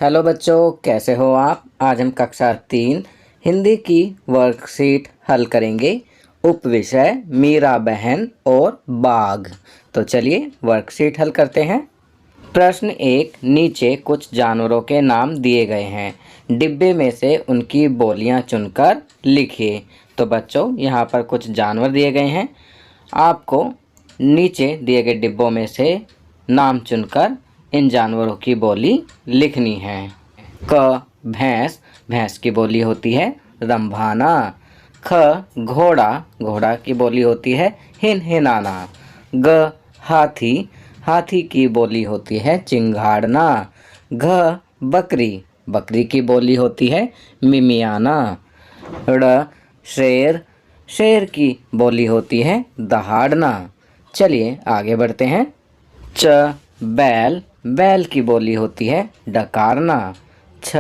Hello बच्चों, कैसे हो आप। आज हम कक्षा 3 हिंदी की वर्कशीट हल करेंगे। उप विषय मीरा बहन और बाघ। तो चलिए वर्कशीट हल करते हैं। प्रश्न 1, नीचे कुछ जानवरों के नाम दिए गए हैं। डिब्बे में से उनकी बोलियां चुनकर लिखिए। तो बच्चों यहाँ पर कुछ जानवर दिए गए हैं। आपको नीचे दिए गए डिब्बों में से नाम चुनकर इन जानवरों की बोली लिखनी है। क भैंस, भैंस की बोली होती है रंभाना। ख घोड़ा, घोड़ा की बोली होती है हिनहिनाना। ग हाथी, हाथी की बोली होती है चिंगाड़ना। घ बकरी, बकरी की बोली होती है मिमियाना। ड़ शेर, शेर की बोली होती है दहाड़ना। चलिए आगे बढ़ते हैं। च बैल, बैल की बोली होती है डकारना। छ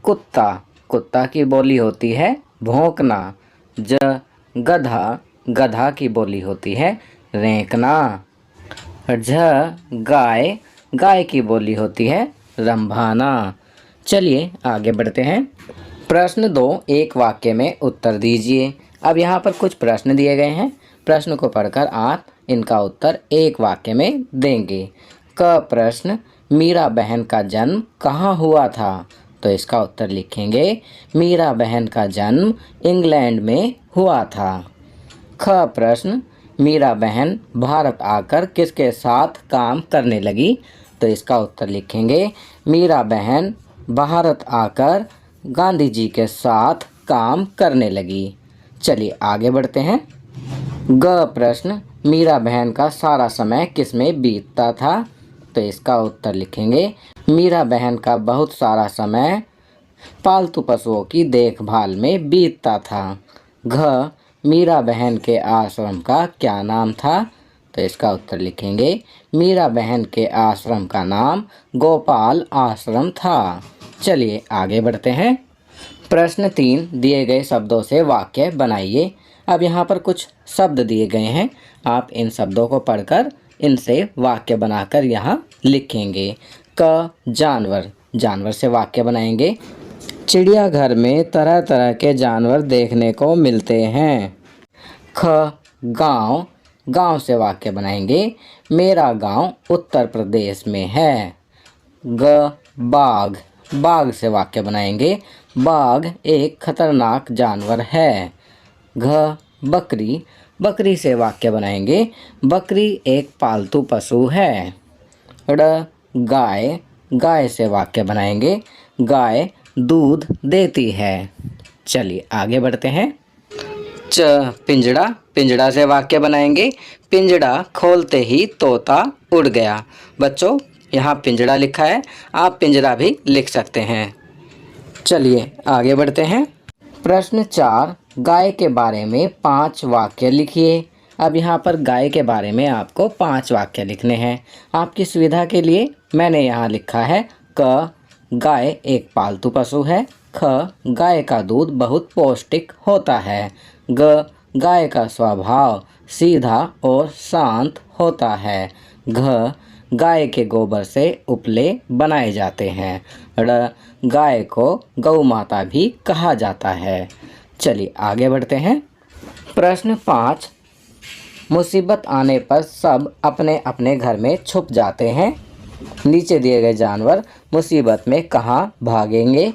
कुत्ता, कुत्ता की बोली होती है भौंकना। ज गधा, गधा की बोली होती है रेंकना। झ गाय, गाय की बोली होती है रंभाना। चलिए आगे बढ़ते हैं। प्रश्न 2, एक वाक्य में उत्तर दीजिए। अब यहाँ पर कुछ प्रश्न दिए गए हैं। प्रश्न को पढ़कर आप इनका उत्तर एक वाक्य में देंगे। क प्रश्न, मीरा बहन का जन्म कहाँ हुआ था। तो इसका उत्तर लिखेंगे मीरा बहन का जन्म इंग्लैंड में हुआ था। ख प्रश्न, मीरा बहन भारत आकर किसके साथ काम करने लगी। तो इसका उत्तर लिखेंगे मीरा बहन भारत आकर गांधी जी के साथ काम करने लगी। चलिए आगे बढ़ते हैं। ग प्रश्न, मीरा बहन का सारा समय किसमें बीतता था। तो इसका उत्तर लिखेंगे मीरा बहन का बहुत सारा समय पालतू पशुओं की देखभाल में बीतता था। घ मीरा बहन के आश्रम का क्या नाम था। तो इसका उत्तर लिखेंगे मीरा बहन के आश्रम का नाम गोपाल आश्रम था। चलिए आगे बढ़ते हैं। प्रश्न 3, दिए गए शब्दों से वाक्य बनाइए। अब यहाँ पर कुछ शब्द दिए गए हैं। आप इन शब्दों को पढ़कर इनसे वाक्य बनाकर यहाँ लिखेंगे। क जानवर, जानवर से वाक्य बनाएंगे। चिड़ियाघर में तरह तरह के जानवर देखने को मिलते हैं। ख गांव, गांव से वाक्य बनाएंगे। मेरा गांव उत्तर प्रदेश में है। ग बाघ, बाघ से वाक्य बनाएंगे। बाघ एक खतरनाक जानवर है। घ बकरी, बकरी से वाक्य बनाएंगे। बकरी एक पालतू पशु है। ड़ गाय, गाय से वाक्य बनाएंगे। गाय दूध देती है। चलिए आगे बढ़ते हैं। च पिंजड़ा, पिंजड़ा से वाक्य बनाएंगे। पिंजड़ा खोलते ही तोता उड़ गया। बच्चों यहाँ पिंजड़ा लिखा है, आप पिंजरा भी लिख सकते हैं। चलिए आगे बढ़ते हैं। प्रश्न 4, गाय के बारे में 5 वाक्य लिखिए। अब यहाँ पर गाय के बारे में आपको 5 वाक्य लिखने हैं। आपकी सुविधा के लिए मैंने यहाँ लिखा है। क गाय एक पालतू पशु है। ख गाय का दूध बहुत पौष्टिक होता है। ग गाय का स्वभाव सीधा और शांत होता है। घ गाय के गोबर से उपले बनाए जाते हैं। ड़ गाय को गौ माता भी कहा जाता है। चलिए आगे बढ़ते हैं। प्रश्न 5, मुसीबत आने पर सब अपने अपने घर में छुप जाते हैं। नीचे दिए गए जानवर मुसीबत में कहाँ भागेंगे।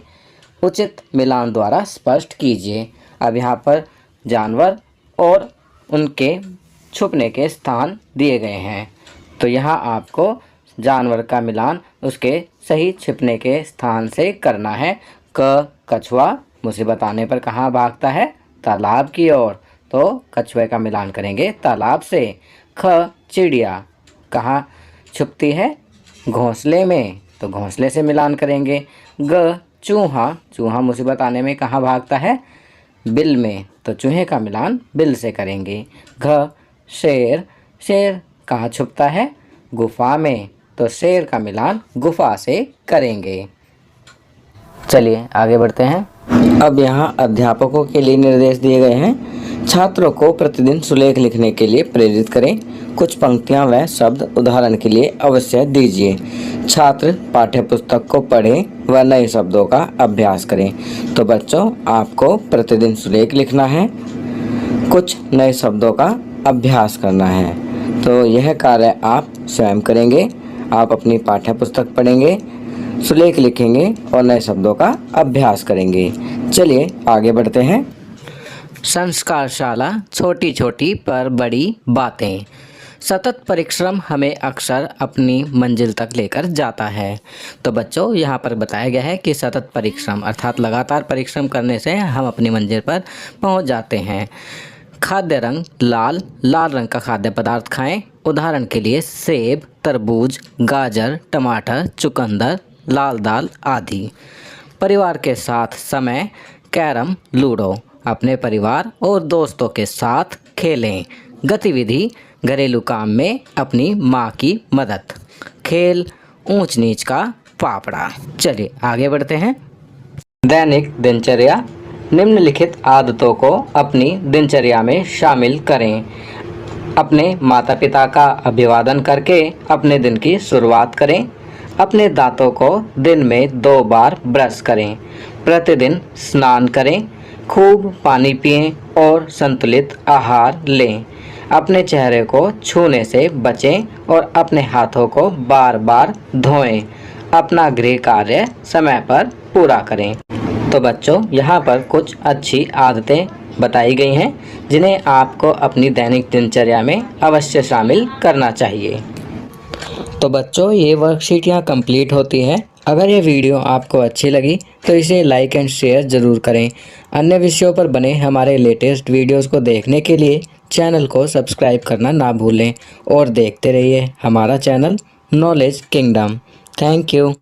उचित मिलान द्वारा स्पष्ट कीजिए। अब यहाँ पर जानवर और उनके छुपने के स्थान दिए गए हैं। तो यहाँ आपको जानवर का मिलान उसके सही छिपने के स्थान से करना है। क कछुआ मुसीबत आने पर कहाँ भागता है, तालाब की ओर। तो कछुए का मिलान करेंगे तालाब से। ख चिड़िया कहाँ छुपती है, घोंसले में। तो घोंसले से मिलान करेंगे। ग चूहा, चूहा मुसीबत आने में कहाँ भागता है, बिल में। तो चूहे का मिलान बिल से करेंगे। घ शेर, शेर कहाँ छुपता है, गुफा में। तो शेर का मिलान गुफा से करेंगे। चलिए आगे बढ़ते हैं। अब यहाँ अध्यापकों के लिए निर्देश दिए गए हैं। छात्रों को प्रतिदिन सुलेख लिखने के लिए प्रेरित करें। कुछ पंक्तियां व शब्द उदाहरण के लिए अवश्य दीजिए। छात्र पाठ्यपुस्तक को पढ़ें व नए शब्दों का अभ्यास करें। तो बच्चों, आपको प्रतिदिन सुलेख लिखना है, कुछ नए शब्दों का अभ्यास करना है। तो यह कार्य आप स्वयं करेंगे। आप अपनी पाठ्यपुस्तक पढ़ेंगे, सुलेख लिखेंगे और नए शब्दों का अभ्यास करेंगे। चलिए आगे बढ़ते हैं। संस्कारशाला, छोटी छोटी पर बड़ी बातें। सतत परिश्रम हमें अक्सर अपनी मंजिल तक लेकर जाता है। तो बच्चों, यहाँ पर बताया गया है कि सतत परिश्रम अर्थात लगातार परिश्रम करने से हम अपनी मंजिल पर पहुँच जाते हैं। खाद्य रंग लाल, लाल रंग का खाद्य पदार्थ खाएं। उदाहरण के लिए सेब, तरबूज, गाजर, टमाटर, चुकंदर, लाल दाल आदि। परिवार के साथ समय, कैरम, लूडो। अपने परिवार और दोस्तों के साथ खेलें। गतिविधि, घरेलू काम में अपनी माँ की मदद। खेल, ऊंच नीच का फाफड़ा। चलिए आगे बढ़ते हैं। दैनिक दिनचर्या। निम्नलिखित आदतों को अपनी दिनचर्या में शामिल करें। अपने माता पिता का अभिवादन करके अपने दिन की शुरुआत करें। अपने दांतों को दिन में 2 बार ब्रश करें। प्रतिदिन स्नान करें। खूब पानी पिएं और संतुलित आहार लें। अपने चेहरे को छूने से बचें और अपने हाथों को बार बार धोएं। अपना गृह कार्य समय पर पूरा करें। तो बच्चों, यहाँ पर कुछ अच्छी आदतें बताई गई हैं जिन्हें आपको अपनी दैनिक दिनचर्या में अवश्य शामिल करना चाहिए। तो बच्चों, ये वर्कशीट यहाँ कंप्लीट होती है। अगर ये वीडियो आपको अच्छी लगी तो इसे लाइक एंड शेयर ज़रूर करें। अन्य विषयों पर बने हमारे लेटेस्ट वीडियोस को देखने के लिए चैनल को सब्सक्राइब करना ना भूलें और देखते रहिए हमारा channel knowledge kingdom. Thank you.